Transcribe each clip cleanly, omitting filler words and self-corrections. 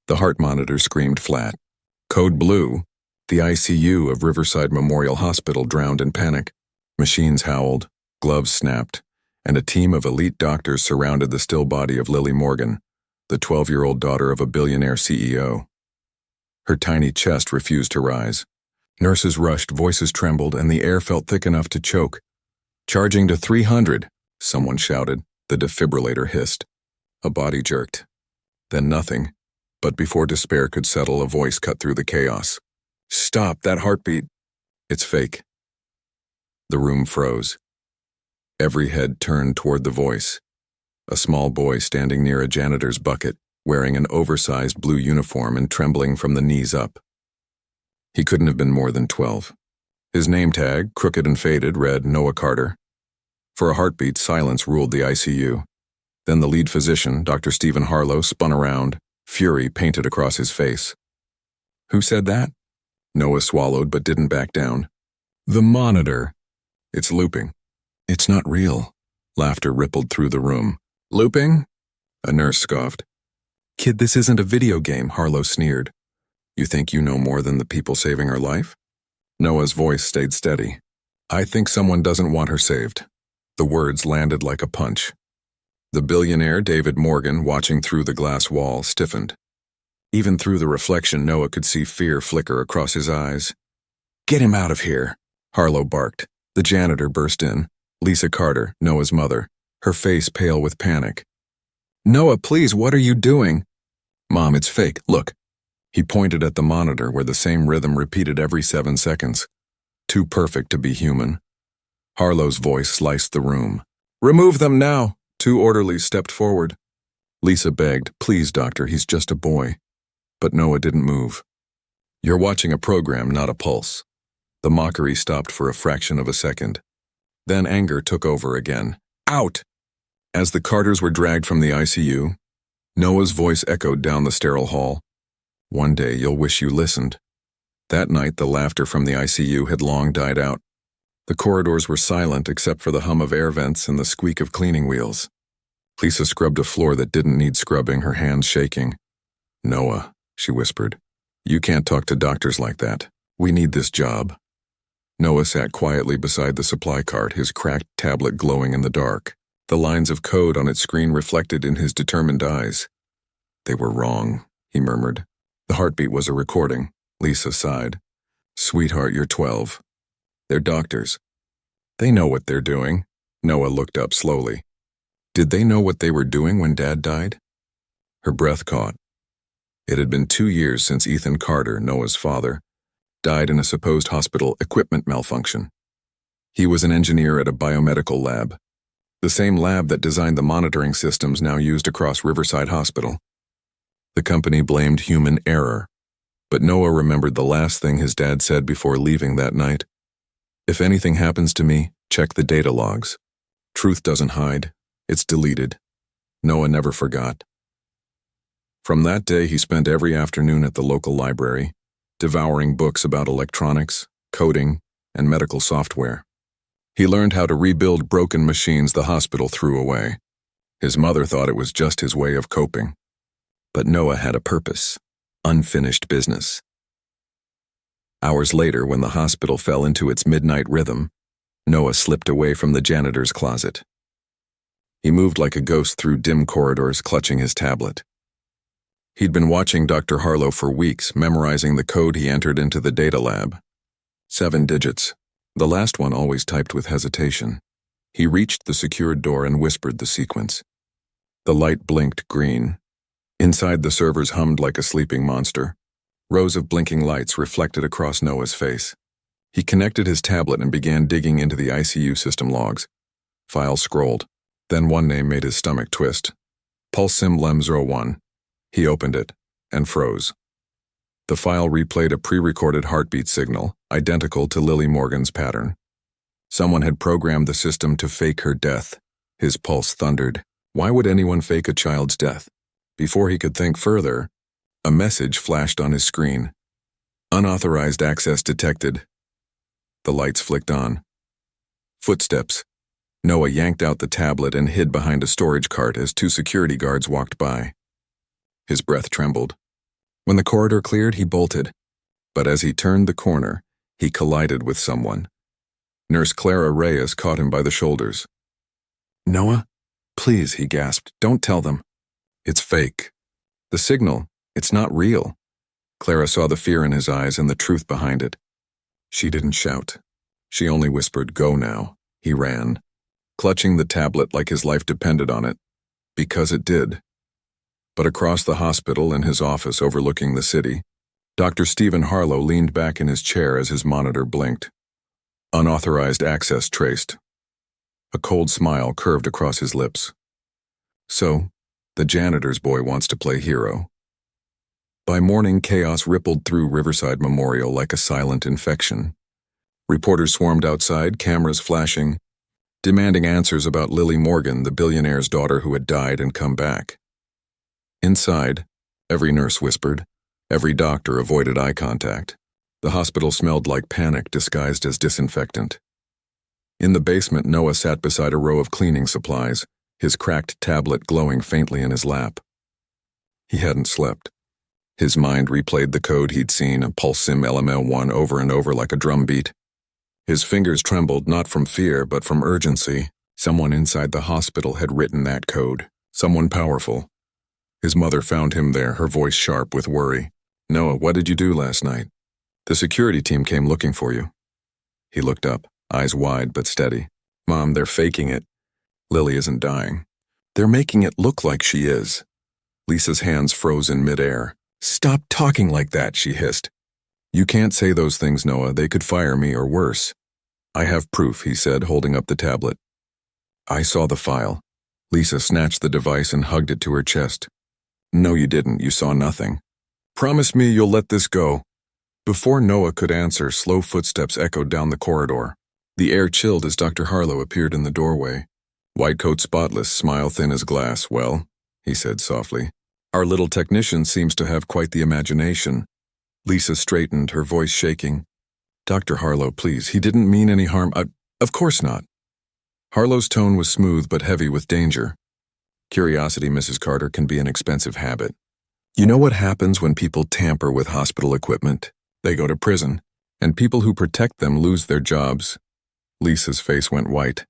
The heart monitor screamed flat. Code blue. The ICU of Riverside Memorial Hospital drowned in panic. Machines howled, gloves snapped, and a team of elite doctors surrounded the still body of Lily Morgan, the 12-year-old daughter of a billionaire CEO. Her tiny chest refused to rise. Nurses rushed, voices trembled, and the air felt thick enough to choke. "Charging to 300, someone shouted. The defibrillator hissed. A body jerked. Then nothing. But before despair could settle, a voice cut through the chaos. "Stop that heartbeat. It's fake." The room froze. Every head turned toward the voice. A small boy standing near a janitor's bucket, wearing an oversized blue uniform and trembling from the knees up. He couldn't have been more than 12. His name tag, crooked and faded, read Noah Carter. For a heartbeat, silence ruled the ICU. Then the lead physician, Dr. Stephen Harlow, spun around, fury painted across his face. "Who said that?" Noah swallowed but didn't back down. "The monitor. It's looping." "It's not real." Laughter rippled through the room. "Looping?" A nurse scoffed. "Kid, this isn't a video game," Harlow sneered. "You think you know more than the people saving her life?" Noah's voice stayed steady. "I think someone doesn't want her saved." The words landed like a punch. The billionaire, David Morgan, watching through the glass wall, stiffened. Even through the reflection, Noah could see fear flicker across his eyes. "Get him out of here," Harlow barked. The janitor burst in. Lisa Carter, Noah's mother, her face pale with panic. "Noah, please, what are you doing?" "Mom, it's fake. Look." He pointed at the monitor where the same rhythm repeated every 7 seconds. Too perfect to be human. Harlow's voice sliced the room. "Remove them now." 2 orderlies stepped forward. Lisa begged, "Please, doctor, he's just a boy." But Noah didn't move. "You're watching a program, not a pulse." The mockery stopped for a fraction of a second. Then anger took over again. "Out!" As the Carters were dragged from the ICU, Noah's voice echoed down the sterile hall. "One day you'll wish you listened." That night, the laughter from the ICU had long died out. The corridors were silent except for the hum of air vents and the squeak of cleaning wheels. Lisa scrubbed a floor that didn't need scrubbing, her hands shaking. "Noah," she whispered, "you can't talk to doctors like that. We need this job." Noah sat quietly beside the supply cart, his cracked tablet glowing in the dark. The lines of code on its screen reflected in his determined eyes. "They were wrong," he murmured. The heartbeat was a recording. Lisa sighed. "Sweetheart, you're 12. They're doctors. They know what they're doing." Noah looked up slowly. "Did they know what they were doing when Dad died?" Her breath caught. It had been 2 years since Ethan Carter, Noah's father, died in a supposed hospital equipment malfunction. He was an engineer at a biomedical lab, the same lab that designed the monitoring systems now used across Riverside Hospital. The company blamed human error, but Noah remembered the last thing his dad said before leaving that night. "If anything happens to me, check the data logs. Truth doesn't hide. It's deleted." Noah never forgot. From that day, he spent every afternoon at the local library, devouring books about electronics, coding, and medical software. He learned how to rebuild broken machines the hospital threw away. His mother thought it was just his way of coping. But Noah had a purpose: unfinished business. Hours later, when the hospital fell into its midnight rhythm, Noah slipped away from the janitor's closet. He moved like a ghost through dim corridors, clutching his tablet. He'd been watching Dr. Harlow for weeks, memorizing the code he entered into the data lab. 7 digits, the last one always typed with hesitation. He reached the secured door and whispered the sequence. The light blinked green. Inside, the servers hummed like a sleeping monster. Rows of blinking lights reflected across Noah's face. He connected his tablet and began digging into the ICU system logs. Files scrolled. Then one name made his stomach twist. Pulsim Lem 01. He opened it and froze. The file replayed a pre-recorded heartbeat signal, identical to Lily Morgan's pattern. Someone had programmed the system to fake her death. His pulse thundered. Why would anyone fake a child's death? Before he could think further, a message flashed on his screen. Unauthorized access detected. The lights flicked on. Footsteps. Noah yanked out the tablet and hid behind a storage cart as 2 security guards walked by. His breath trembled. When the corridor cleared, he bolted. But as he turned the corner, he collided with someone. Nurse Clara Reyes caught him by the shoulders. "Noah? Please," he gasped. "Don't tell them." "It's fake. The signal, it's not real." Clara saw the fear in his eyes and the truth behind it. She didn't shout. She only whispered, "Go now." He ran, clutching the tablet like his life depended on it, because it did. But across the hospital, in his office overlooking the city, Dr. Stephen Harlow leaned back in his chair as his monitor blinked. Unauthorized access traced. A cold smile curved across his lips. So, the janitor's boy wants to play hero. By morning, chaos rippled through Riverside Memorial like a silent infection. Reporters swarmed outside, cameras flashing, demanding answers about Lily Morgan, the billionaire's daughter who had died and come back. Inside, every nurse whispered, every doctor avoided eye contact. The hospital smelled like panic disguised as disinfectant. In the basement, Noah sat beside a row of cleaning supplies, his cracked tablet glowing faintly in his lap. He hadn't slept. His mind replayed the code he'd seen, a PulseSim LML1, over and over like a drumbeat. His fingers trembled not from fear but from urgency. Someone inside the hospital had written that code. Someone powerful. His mother found him there, her voice sharp with worry. "Noah, what did you do last night?" "The security team came looking for you." He looked up, eyes wide but steady. "Mom, they're faking it. Lily isn't dying. They're making it look like she is." Lisa's hands froze in midair. "Stop talking like that," she hissed. "You can't say those things, Noah. They could fire me or worse." "I have proof," he said, holding up the tablet. "I saw the file." Lisa snatched the device and hugged it to her chest. "No, you didn't. You saw nothing. Promise me you'll let this go." Before Noah could answer, slow footsteps echoed down the corridor. The air chilled as Dr. Harlow appeared in the doorway. White coat spotless, smile thin as glass. "Well," he said softly, "our little technician seems to have quite the imagination." Lisa straightened, her voice shaking. "Dr. Harlow, please, he didn't mean any harm." Of course not." Harlow's tone was smooth but heavy with danger. "Curiosity, Mrs. Carter, can be an expensive habit. You know what happens when people tamper with hospital equipment? They go to prison, and people who protect them lose their jobs." Lisa's face went white.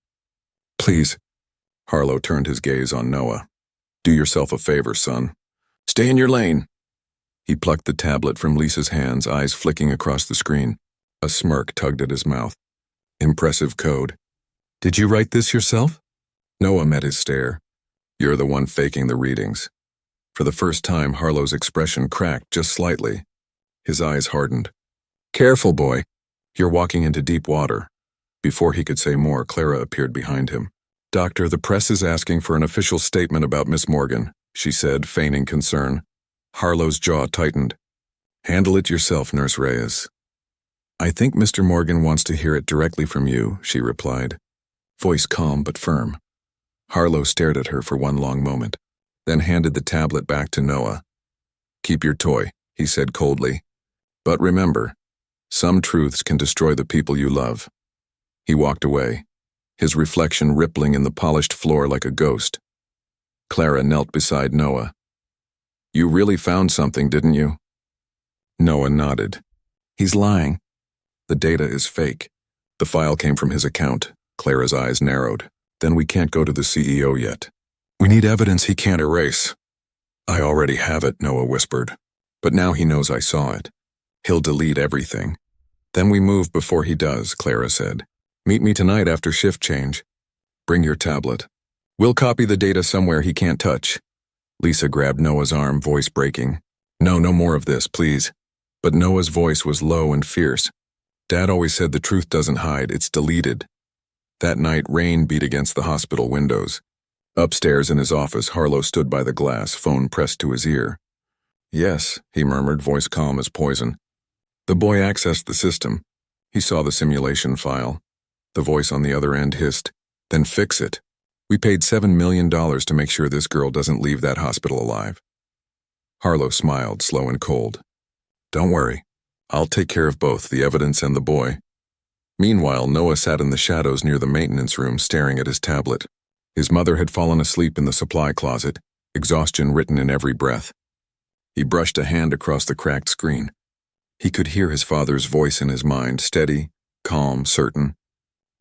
"Please." Harlow turned his gaze on Noah. "Do yourself a favor, son. Stay in your lane." He plucked the tablet from Lisa's hands, eyes flicking across the screen. A smirk tugged at his mouth. "Impressive code. Did you write this yourself?" Noah met his stare. "You're the one faking the readings." For the first time, Harlow's expression cracked just slightly. His eyes hardened. "Careful, boy. You're walking into deep water." Before he could say more, Clara appeared behind him. "Doctor, the press is asking for an official statement about Miss Morgan," she said, feigning concern. Harlow's jaw tightened. "Handle it yourself, Nurse Reyes." "I think Mr. Morgan wants to hear it directly from you," she replied, voice calm but firm. Harlow stared at her for one long moment, then handed the tablet back to Noah. "Keep your toy," he said coldly. "But remember, some truths can destroy the people you love." He walked away, his reflection rippling in the polished floor like a ghost. Clara knelt beside Noah. "You really found something, didn't you?" Noah nodded. "He's lying. The data is fake. The file came from his account." Clara's eyes narrowed. "Then we can't go to the CEO yet. We need evidence he can't erase." "I already have it," Noah whispered. "But now he knows I saw it. He'll delete everything." "Then we move before he does," Clara said. "Meet me tonight after shift change. Bring your tablet. We'll copy the data somewhere he can't touch." Lisa grabbed Noah's arm, voice breaking. "No more of this, please." But Noah's voice was low and fierce. "Dad always said the truth doesn't hide, it's deleted." That night, rain beat against the hospital windows. Upstairs in his office, Harlow stood by the glass, phone pressed to his ear. "Yes," he murmured, voice calm as poison. The boy accessed the system. He saw the simulation file. The voice on the other end hissed, "Then fix it. We paid $7 million to make sure this girl doesn't leave that hospital alive." Harlow smiled, slow and cold. "Don't worry. I'll take care of both, the evidence and the boy." Meanwhile, Noah sat in the shadows near the maintenance room, staring at his tablet. His mother had fallen asleep in the supply closet, exhaustion written in every breath. He brushed a hand across the cracked screen. He could hear his father's voice in his mind, steady, calm, certain.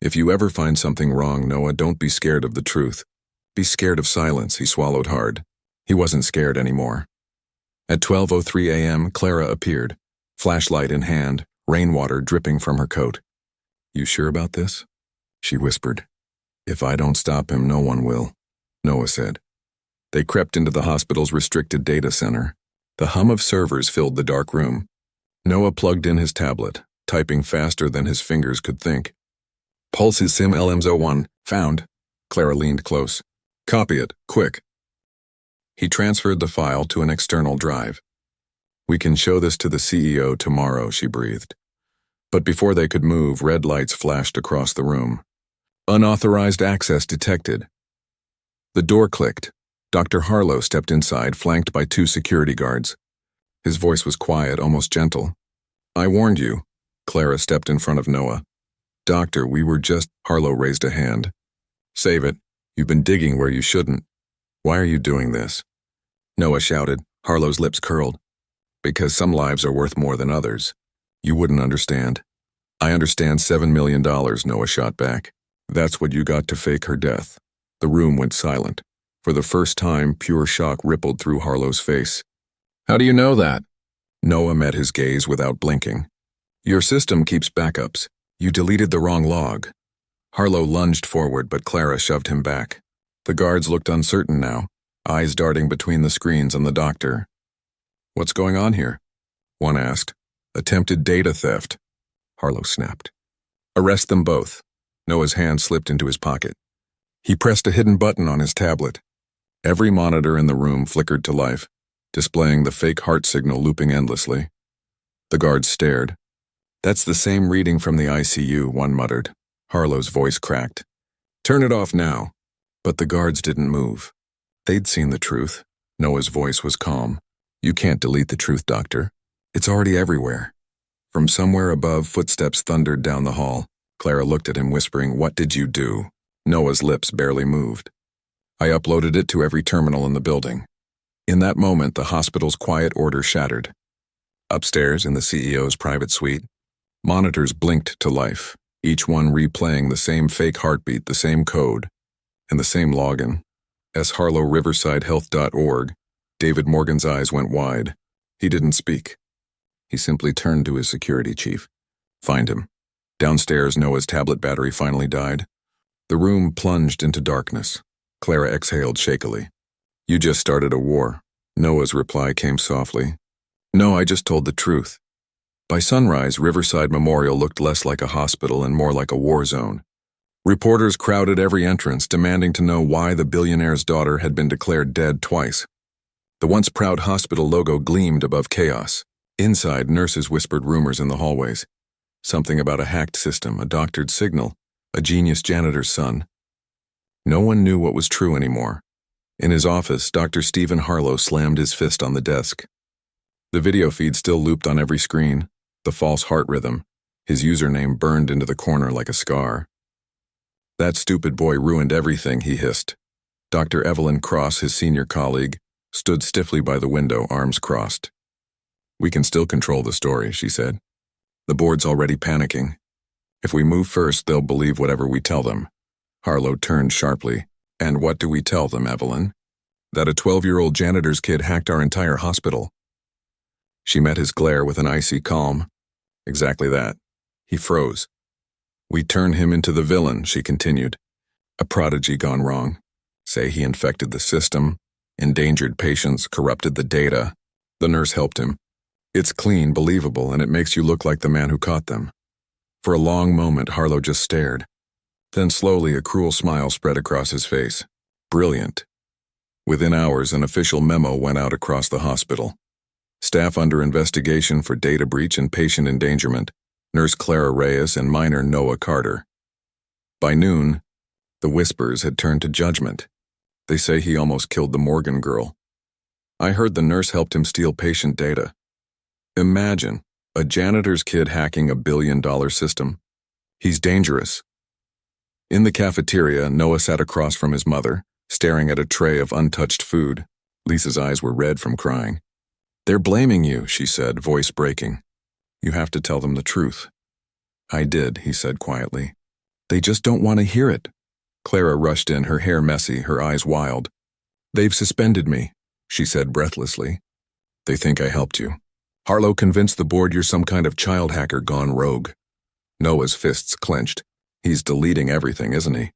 If you ever find something wrong, Noah, don't be scared of the truth. Be scared of silence. He swallowed hard. He wasn't scared anymore. At 12:03 a.m., Clara appeared, flashlight in hand, rainwater dripping from her coat. You sure about this? She whispered. If I don't stop him, no one will, Noah said. They crept into the hospital's restricted data center. The hum of servers filled the dark room. Noah plugged in his tablet, typing faster than his fingers could think. Pulse's SIM LMS01, found. Clara leaned close. Copy it, quick. He transferred the file to an external drive. We can show this to the CEO tomorrow, she breathed. But before they could move, red lights flashed across the room. Unauthorized access detected. The door clicked. Dr. Harlow stepped inside, flanked by 2 security guards. His voice was quiet, almost gentle. I warned you. Clara stepped in front of Noah. Doctor, we were just... Harlow raised a hand. Save it. You've been digging where you shouldn't. Why are you doing this? Noah shouted. Harlow's lips curled. Because some lives are worth more than others. You wouldn't understand. I understand $7 million, Noah shot back. That's what you got to fake her death. The room went silent. For the first time, pure shock rippled through Harlow's face. How do you know that? Noah met his gaze without blinking. Your system keeps backups. You deleted the wrong log. Harlow lunged forward, but Clara shoved him back. The guards looked uncertain now, eyes darting between the screens and the doctor. What's going on here? One asked. Attempted data theft. Harlow snapped. Arrest them both. Noah's hand slipped into his pocket. He pressed a hidden button on his tablet. Every monitor in the room flickered to life, displaying the fake heart signal looping endlessly. The guards stared. That's the same reading from the ICU, one muttered. Harlow's voice cracked. Turn it off now. But the guards didn't move. They'd seen the truth. Noah's voice was calm. You can't delete the truth, Doctor. It's already everywhere. From somewhere above, footsteps thundered down the hall. Clara looked at him, whispering, What did you do? Noah's lips barely moved. I uploaded it to every terminal in the building. In that moment, the hospital's quiet order shattered. Upstairs, in the CEO's private suite, monitors blinked to life, each one replaying the same fake heartbeat, the same code, and the same login. As HarlowRiversideHealth.org, David Morgan's eyes went wide. He didn't speak. He simply turned to his security chief. Find him. Downstairs, Noah's tablet battery finally died. The room plunged into darkness. Clara exhaled shakily. You just started a war. Noah's reply came softly. No, I just told the truth. By sunrise, Riverside Memorial looked less like a hospital and more like a war zone. Reporters crowded every entrance, demanding to know why the billionaire's daughter had been declared dead twice. The once proud hospital logo gleamed above chaos. Inside, nurses whispered rumors in the hallways. Something about a hacked system, a doctored signal, a genius janitor's son. No one knew what was true anymore. In his office, Dr. Stephen Harlow slammed his fist on the desk. The video feed still looped on every screen, the false heart rhythm, his username burned into the corner like a scar. That stupid boy ruined everything, he hissed. Dr. Evelyn Cross, his senior colleague, stood stiffly by the window, arms crossed. We can still control the story, she said. The board's already panicking. If we move first, they'll believe whatever we tell them. Harlow turned sharply. And what do we tell them, Evelyn? That a 12-year-old janitor's kid hacked our entire hospital. She met his glare with an icy calm. Exactly that. He froze. We turn him into the villain, she continued. A prodigy gone wrong. Say he infected the system, endangered patients, corrupted the data. The nurse helped him. It's clean, believable, and it makes you look like the man who caught them. For a long moment, Harlow just stared. Then slowly a cruel smile spread across his face. Brilliant. Within hours, an official memo went out across the hospital. Staff under investigation for data breach and patient endangerment, Nurse Clara Reyes and minor Noah Carter. By noon, the whispers had turned to judgment. They say he almost killed the Morgan girl. I heard the nurse helped him steal patient data. Imagine, a janitor's kid hacking $1 billion system. He's dangerous. In the cafeteria, Noah sat across from his mother, staring at a tray of untouched food. Lisa's eyes were red from crying. They're blaming you, she said, voice breaking. You have to tell them the truth. I did, he said quietly. They just don't want to hear it. Clara rushed in, her hair messy, her eyes wild. They've suspended me, she said breathlessly. They think I helped you. Harlow convinced the board you're some kind of child hacker gone rogue. Noah's fists clenched. He's deleting everything, isn't he?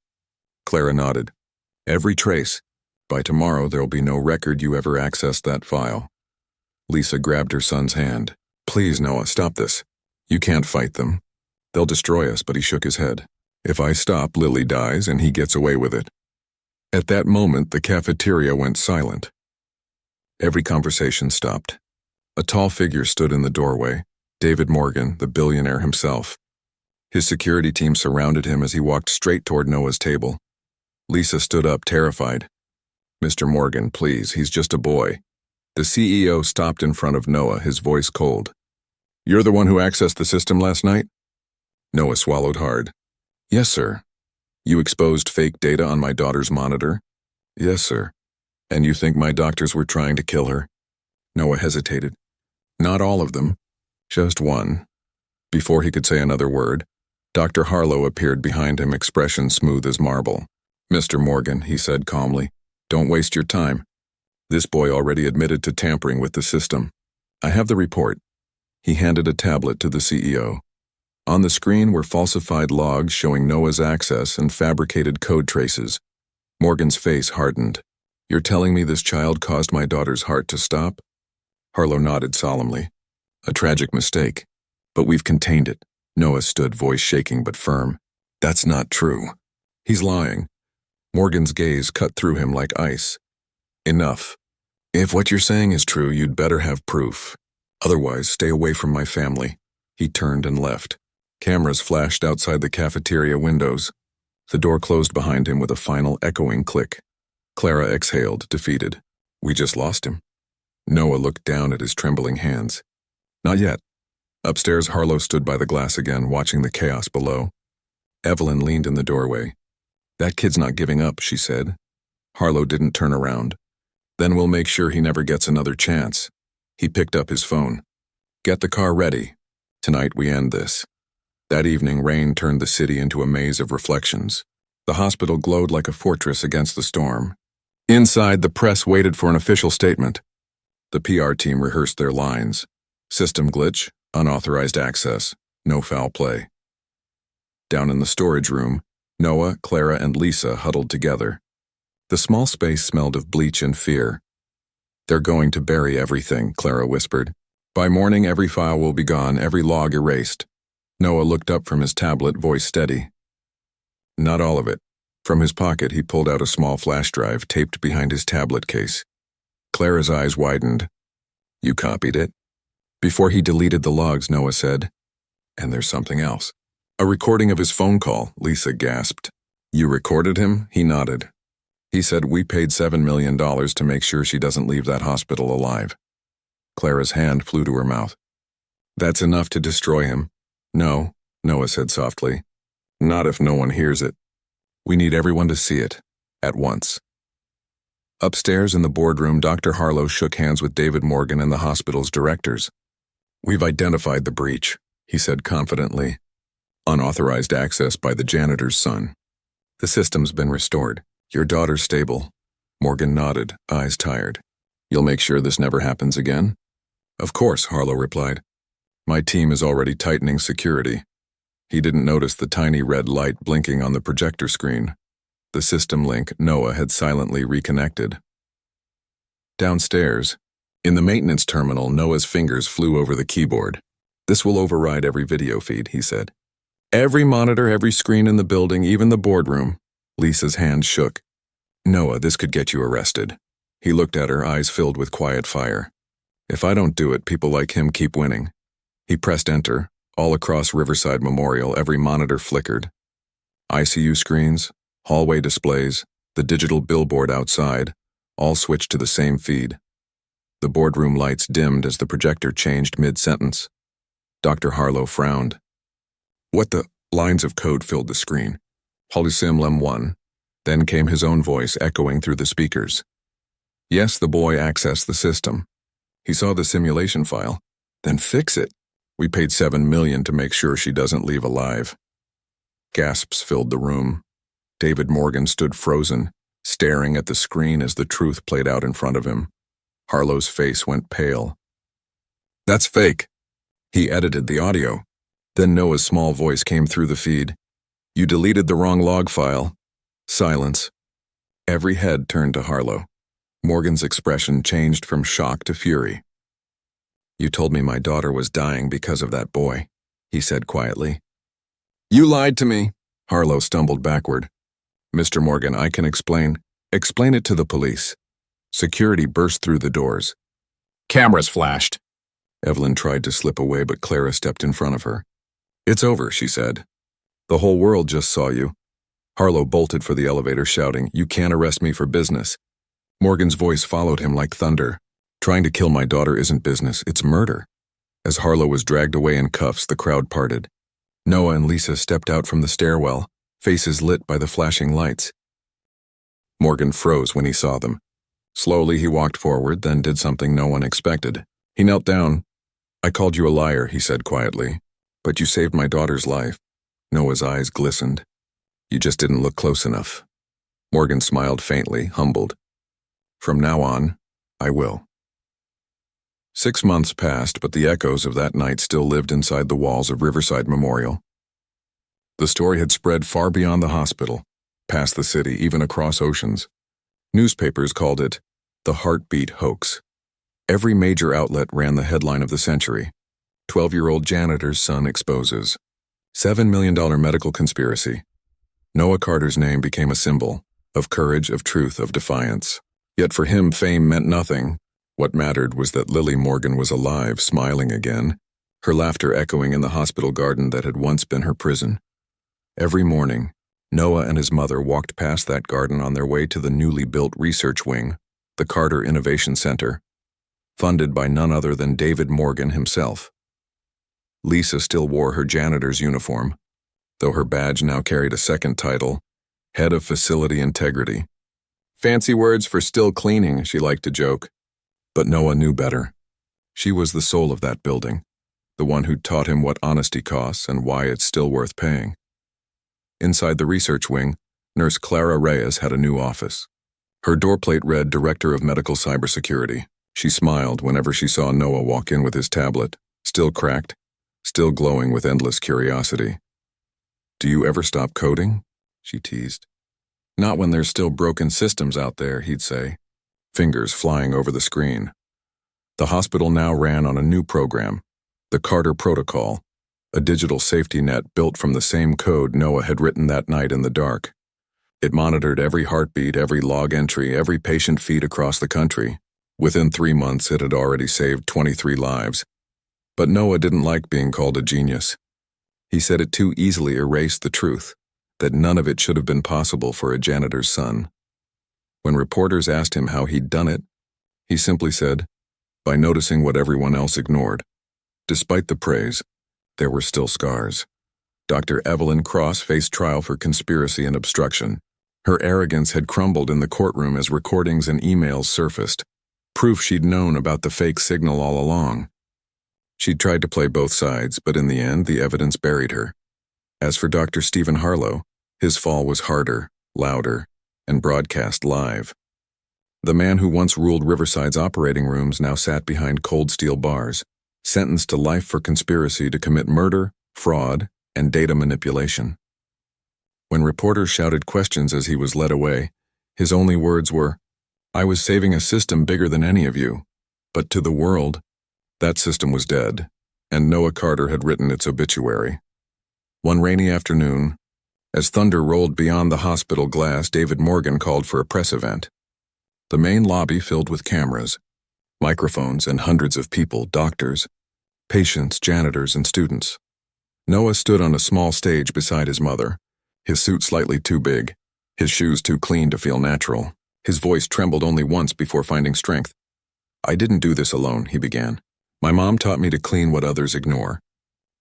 Clara nodded. Every trace. By tomorrow, there'll be no record you ever accessed that file. Lisa grabbed her son's hand. Please, Noah, stop this. You can't fight them. They'll destroy us, but he shook his head. If I stop, Lily dies and he gets away with it. At that moment, the cafeteria went silent. Every conversation stopped. A tall figure stood in the doorway, David Morgan, the billionaire himself. His security team surrounded him as he walked straight toward Noah's table. Lisa stood up, terrified. Mr. Morgan, please, he's just a boy. The CEO stopped in front of Noah, his voice cold. You're the one who accessed the system last night? Noah swallowed hard. Yes, sir. You exposed fake data on my daughter's monitor? Yes, sir. And you think my doctors were trying to kill her? Noah hesitated. Not all of them. Just one. Before he could say another word, Dr. Harlow appeared behind him, expression smooth as marble. Mr. Morgan, he said calmly, don't waste your time. This boy already admitted to tampering with the system. I have the report. He handed a tablet to the CEO. On the screen were falsified logs showing Noah's access and fabricated code traces. Morgan's face hardened. You're telling me this child caused my daughter's heart to stop? Harlow nodded solemnly. A tragic mistake. But we've contained it. Noah stood, voice shaking but firm. That's not true. He's lying. Morgan's gaze cut through him like ice. Enough. If what you're saying is true, you'd better have proof. Otherwise, stay away from my family. He turned and left. Cameras flashed outside the cafeteria windows. The door closed behind him with a final echoing click. Clara exhaled, defeated. We just lost him. Noah looked down at his trembling hands. Not yet. Upstairs, Harlow stood by the glass again, watching the chaos below. Evelyn leaned in the doorway. That kid's not giving up, she said. Harlow didn't turn around. Then we'll make sure he never gets another chance. He picked up his phone. Get the car ready. Tonight we end this. That evening, rain turned the city into a maze of reflections. The hospital glowed like a fortress against the storm. Inside, the press waited for an official statement. The PR team rehearsed their lines. System glitch, unauthorized access, no foul play. Down in the storage room, Noah, Clara, and Lisa huddled together. The small space smelled of bleach and fear. They're going to bury everything, Clara whispered. By morning, every file will be gone, every log erased. Noah looked up from his tablet, voice steady. Not all of it. From his pocket, he pulled out a small flash drive taped behind his tablet case. Clara's eyes widened. You copied it? Before he deleted the logs, Noah said. And there's something else. A recording of his phone call, Lisa gasped. You recorded him? He nodded. He said we paid $7 million to make sure she doesn't leave that hospital alive. Clara's hand flew to her mouth. That's enough to destroy him. No, Noah said softly. Not if no one hears it. We need everyone to see it. At once. Upstairs in the boardroom, Dr. Harlow shook hands with David Morgan and the hospital's directors. We've identified the breach, he said confidently. Unauthorized access by the janitor's son. The system's been restored. Your daughter's stable. Morgan nodded, eyes tired. You'll make sure this never happens again? Of course, Harlow replied. My team is already tightening security. He didn't notice the tiny red light blinking on the projector screen. The system link Noah had silently reconnected. Downstairs, in the maintenance terminal, Noah's fingers flew over the keyboard. This will override every video feed, he said. Every monitor, every screen in the building, even the boardroom. Lisa's hand shook. Noah, this could get you arrested. He looked at her, eyes filled with quiet fire. If I don't do it, people like him keep winning. He pressed enter. All across Riverside Memorial, every monitor flickered. ICU screens, hallway displays, the digital billboard outside, all switched to the same feed. The boardroom lights dimmed as the projector changed mid-sentence. Dr. Harlow frowned. What the? Lines of code filled the screen. Polysim Lem 1. Then came his own voice echoing through the speakers. Yes, the boy accessed the system. He saw the simulation file. Then fix it. We paid $7 million to make sure she doesn't leave alive. Gasps filled the room. David Morgan stood frozen, staring at the screen as the truth played out in front of him. Harlow's face went pale. That's fake. He edited the audio. Then Noah's small voice came through the feed. You deleted the wrong log file. Silence. Every head turned to Harlow. Morgan's expression changed from shock to fury. You told me my daughter was dying because of that boy, he said quietly. You lied to me. Harlow stumbled backward. Mr. Morgan, I can explain. Explain it to the police. Security burst through the doors. Cameras flashed. Evelyn tried to slip away, but Clara stepped in front of her. It's over, she said. The whole world just saw you. Harlow bolted for the elevator, shouting, You can't arrest me for business. Morgan's voice followed him like thunder. Trying to kill my daughter isn't business, it's murder. As Harlow was dragged away in cuffs, the crowd parted. Noah and Lisa stepped out from the stairwell, faces lit by the flashing lights. Morgan froze when he saw them. Slowly he walked forward, then did something no one expected. He knelt down. I called you a liar, he said quietly. But you saved my daughter's life. Noah's eyes glistened. You just didn't look close enough. Morgan smiled faintly, humbled. From now on, I will. 6 months passed, but the echoes of that night still lived inside the walls of Riverside Memorial. The story had spread far beyond the hospital, past the city, even across oceans. Newspapers called it the Heartbeat Hoax. Every major outlet ran the headline of the century. 12-year-old janitor's son exposes. $7 million medical conspiracy. Noah Carter's name became a symbol of courage, of truth, of defiance. Yet for him, fame meant nothing. What mattered was that Lily Morgan was alive, smiling again, her laughter echoing in the hospital garden that had once been her prison. Every morning, Noah and his mother walked past that garden on their way to the newly built research wing, the Carter Innovation Center, funded by none other than David Morgan himself. Lisa still wore her janitor's uniform, though her badge now carried a second title, Head of Facility Integrity. Fancy words for still cleaning, she liked to joke. But Noah knew better. She was the soul of that building, the one who taught him what honesty costs and why it's still worth paying. Inside the research wing, Nurse Clara Reyes had a new office. Her doorplate read Director of Medical Cybersecurity. She smiled whenever she saw Noah walk in with his tablet, still cracked, still glowing with endless curiosity. Do you ever stop coding? She teased. Not when there's still broken systems out there, he'd say, fingers flying over the screen. The hospital now ran on a new program, the Carter Protocol, a digital safety net built from the same code Noah had written that night in the dark. It monitored every heartbeat, every log entry, every patient feed across the country. Within 3 months, it had already saved 23 lives. But Noah didn't like being called a genius. He said it too easily erased the truth, that none of it should have been possible for a janitor's son. When reporters asked him how he'd done it, he simply said, by noticing what everyone else ignored. Despite the praise, there were still scars. Dr. Evelyn Cross faced trial for conspiracy and obstruction. Her arrogance had crumbled in the courtroom as recordings and emails surfaced, proof she'd known about the fake signal all along. She'd tried to play both sides, but in the end, the evidence buried her. As for Dr. Stephen Harlow, his fall was harder, louder, and broadcast live. The man who once ruled Riverside's operating rooms now sat behind cold steel bars, sentenced to life for conspiracy to commit murder, fraud, and data manipulation. When reporters shouted questions as he was led away, his only words were, I was saving a system bigger than any of you. But to the world, that system was dead, and Noah Carter had written its obituary. One rainy afternoon, as thunder rolled beyond the hospital glass, David Morgan called for a press event. The main lobby filled with cameras, microphones, and hundreds of people, doctors, patients, janitors, and students. Noah stood on a small stage beside his mother, his suit slightly too big, his shoes too clean to feel natural. His voice trembled only once before finding strength. I didn't do this alone, he began. My mom taught me to clean what others ignore.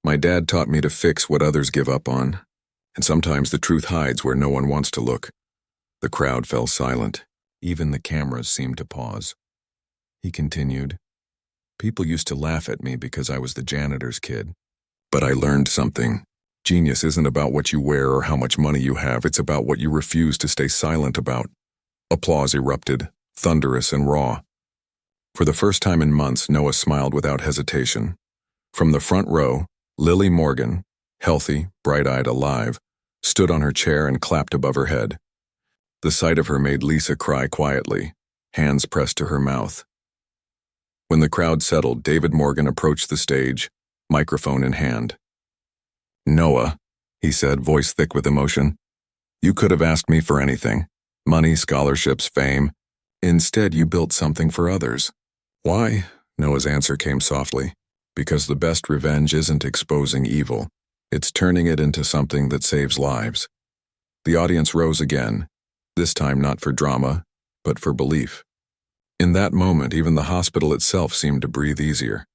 My dad taught me to fix what others give up on. And sometimes the truth hides where no one wants to look. The crowd fell silent. Even the cameras seemed to pause. He continued, People used to laugh at me because I was the janitor's kid. But I learned something. Genius isn't about what you wear or how much money you have, it's about what you refuse to stay silent about. Applause erupted, thunderous and raw. For the first time in months, Noah smiled without hesitation. From the front row, Lily Morgan, healthy, bright-eyed, alive, stood on her chair and clapped above her head. The sight of her made Lisa cry quietly, hands pressed to her mouth. When the crowd settled, David Morgan approached the stage, microphone in hand. "Noah," he said, voice thick with emotion, "you could have asked me for anything. Money, scholarships, fame. Instead, you built something for others." "Why?" Noah's answer came softly. "Because the best revenge isn't exposing evil. It's turning it into something that saves lives." The audience rose again, this time not for drama, but for belief. In that moment, even the hospital itself seemed to breathe easier.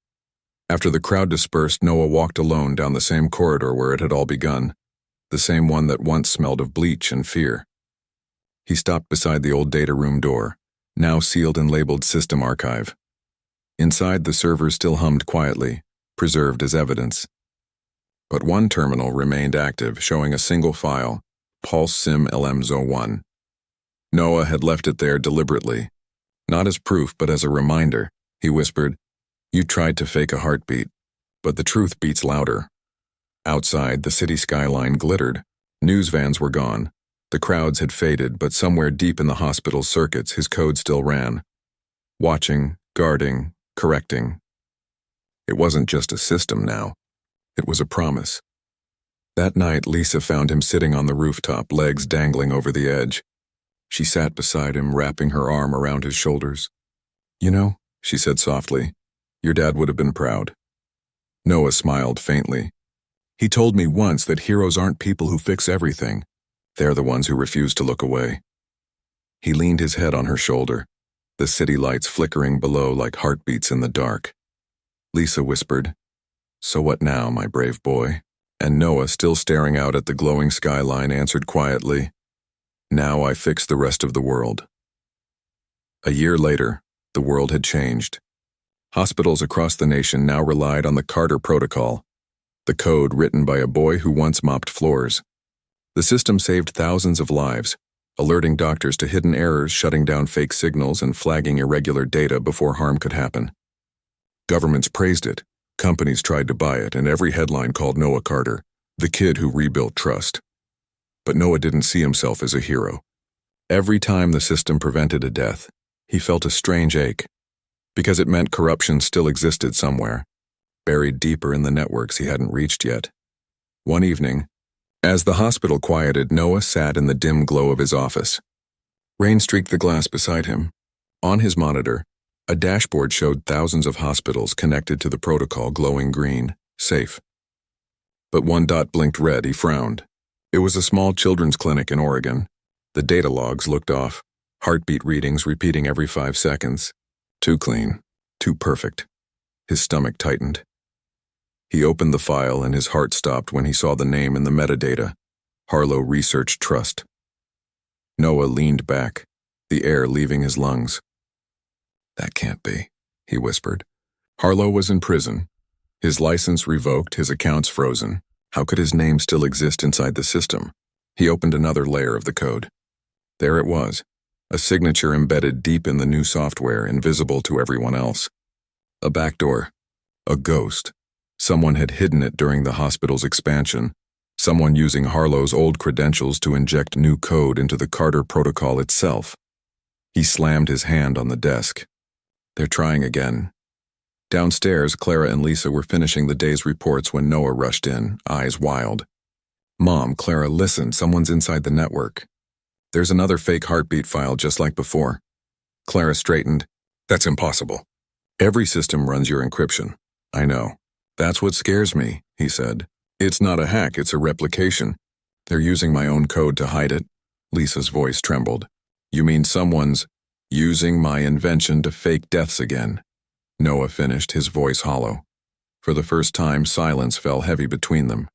After the crowd dispersed, Noah walked alone down the same corridor where it had all begun, the same one that once smelled of bleach and fear. He stopped beside the old data room door, now sealed and labeled System Archive. Inside, the server still hummed quietly, preserved as evidence. But one terminal remained active, showing a single file, Pulse Sim LM01. Noah had left it there deliberately. Not as proof, but as a reminder. He whispered, "You tried to fake a heartbeat, but the truth beats louder." Outside, the city skyline glittered. News vans were gone. The crowds had faded, but somewhere deep in the hospital's circuits, his code still ran. Watching, guarding, correcting. It wasn't just a system now. It was a promise. That night, Lisa found him sitting on the rooftop, legs dangling over the edge. She sat beside him, wrapping her arm around his shoulders. "You know," she said softly, "your dad would have been proud." Noah smiled faintly. "He told me once that heroes aren't people who fix everything. They're the ones who refuse to look away." He leaned his head on her shoulder, the city lights flickering below like heartbeats in the dark. Lisa whispered, "So what now, my brave boy?" And Noah, still staring out at the glowing skyline, answered quietly, "Now I fix the rest of the world." A year later, the world had changed. Hospitals across the nation now relied on the Carter Protocol, the code written by a boy who once mopped floors. The system saved thousands of lives, alerting doctors to hidden errors, shutting down fake signals, and flagging irregular data before harm could happen. Governments praised it, companies tried to buy it, and every headline called Noah Carter, the kid who rebuilt trust. But Noah didn't see himself as a hero. Every time the system prevented a death, he felt a strange ache, because it meant corruption still existed somewhere, buried deeper in the networks he hadn't reached yet. One evening, as the hospital quieted, Noah sat in the dim glow of his office. Rain streaked the glass beside him. On his monitor, a dashboard showed thousands of hospitals connected to the protocol glowing green, safe. But one dot blinked red. He frowned. It was a small children's clinic in Oregon. The data logs looked off, heartbeat readings repeating every 5 seconds. Too clean, too perfect. His stomach tightened. He opened the file and his heart stopped when he saw the name in the metadata, Harlow Research Trust. Noah leaned back, the air leaving his lungs. "That can't be," he whispered. Harlow was in prison. His license revoked, his accounts frozen. How could his name still exist inside the system? He opened another layer of the code. There it was, a signature embedded deep in the new software, invisible to everyone else. A backdoor, a ghost. Someone had hidden it during the hospital's expansion, someone using Harlow's old credentials to inject new code into the Carter Protocol itself. He slammed his hand on the desk. They're trying again. Downstairs, Clara and Lisa were finishing the day's reports when Noah rushed in, eyes wild. "Mom, Clara, listen, someone's inside the network. There's another fake heartbeat file just like before." Clara straightened. "That's impossible. Every system runs your encryption." "I know. That's what scares me," he said. "It's not a hack, it's a replication. They're using my own code to hide it." Lisa's voice trembled. "You mean someone's using my invention to fake deaths again?" Noah finished, his voice hollow. For the first time, silence fell heavy between them.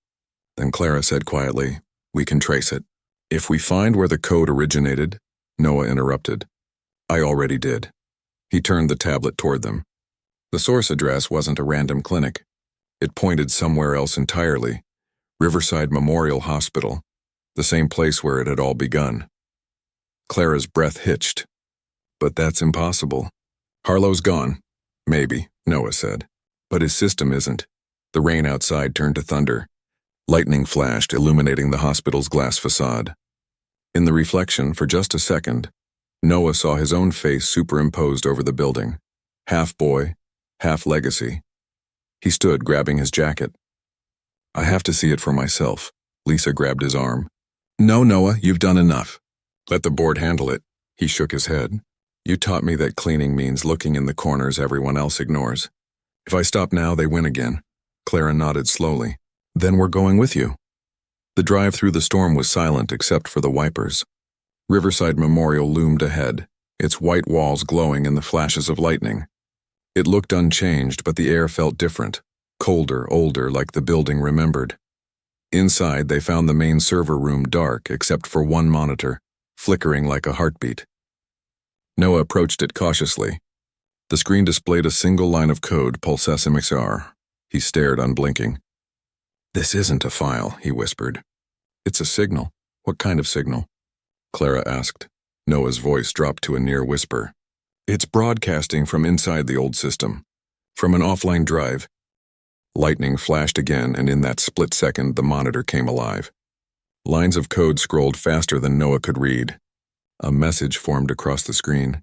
Then Clara said quietly, "We can trace it." "If we find where the code originated," Noah interrupted. "I already did." He turned the tablet toward them. The source address wasn't a random clinic. It pointed somewhere else entirely. Riverside Memorial Hospital, the same place where it had all begun. Clara's breath hitched. But that's impossible. Harlow's gone. Maybe, Noah said. But his system isn't. The rain outside turned to thunder. Lightning flashed, illuminating the hospital's glass facade. In the reflection, for just a second, Noah saw his own face superimposed over the building. Half boy, half legacy. He stood, grabbing his jacket. I have to see it for myself. Lisa grabbed his arm. No, Noah, you've done enough. Let the board handle it. He shook his head. You taught me that cleaning means looking in the corners everyone else ignores. If I stop now, they win again. Clara nodded slowly. Then we're going with you. The drive through the storm was silent except for the wipers. Riverside Memorial loomed ahead, its white walls glowing in the flashes of lightning. It looked unchanged, but the air felt different, colder, older, like the building remembered. Inside, they found the main server room dark except for one monitor, flickering like a heartbeat. Noah approached it cautiously. The screen displayed a single line of code, pulsesmxr. He stared, unblinking. This isn't a file, he whispered. It's a signal. What kind of signal? Clara asked. Noah's voice dropped to a near whisper. It's broadcasting from inside the old system, from an offline drive. Lightning flashed again, and in that split second, the monitor came alive. Lines of code scrolled faster than Noah could read. A message formed across the screen.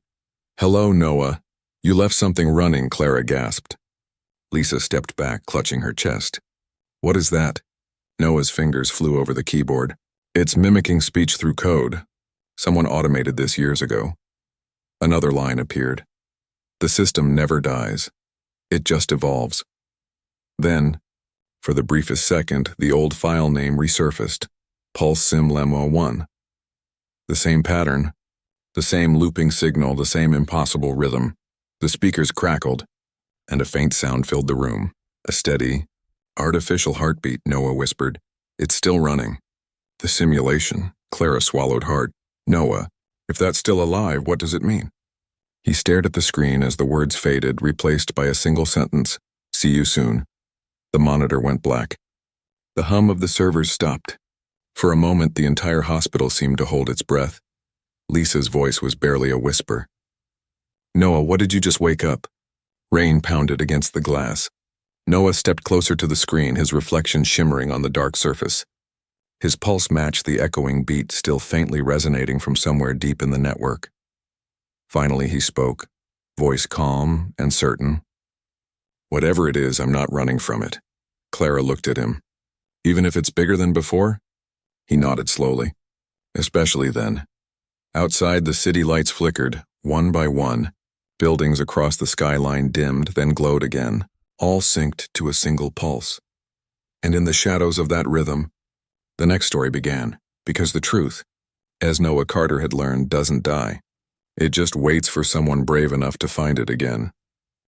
Hello, Noah. You left something running, Clara gasped. Lisa stepped back, clutching her chest. What is that? Noah's fingers flew over the keyboard. It's mimicking speech through code. Someone automated this years ago. Another line appeared. The system never dies. It just evolves. Then, for the briefest second, the old file name resurfaced. PulseSimLemo1. The same pattern, the same looping signal, the same impossible rhythm. The speakers crackled, and a faint sound filled the room. A steady, artificial heartbeat, Noah whispered. It's still running. The simulation. Clara swallowed hard. Noah, if that's still alive, what does it mean? He stared at the screen as the words faded, replaced by a single sentence. See you soon. The monitor went black. The hum of the servers stopped. For a moment, the entire hospital seemed to hold its breath. Lisa's voice was barely a whisper. Noah, what did you just wake up? Rain pounded against the glass. Noah stepped closer to the screen, his reflection shimmering on the dark surface. His pulse matched the echoing beat, still faintly resonating from somewhere deep in the network. Finally, he spoke, voice calm and certain. Whatever it is, I'm not running from it. Clara looked at him. Even if it's bigger than before? He nodded slowly. Especially then. Outside, the city lights flickered, one by one. Buildings across the skyline dimmed, then glowed again, all synced to a single pulse. And in the shadows of that rhythm, the next story began, because the truth, as Noah Carter had learned, doesn't die. It just waits for someone brave enough to find it again.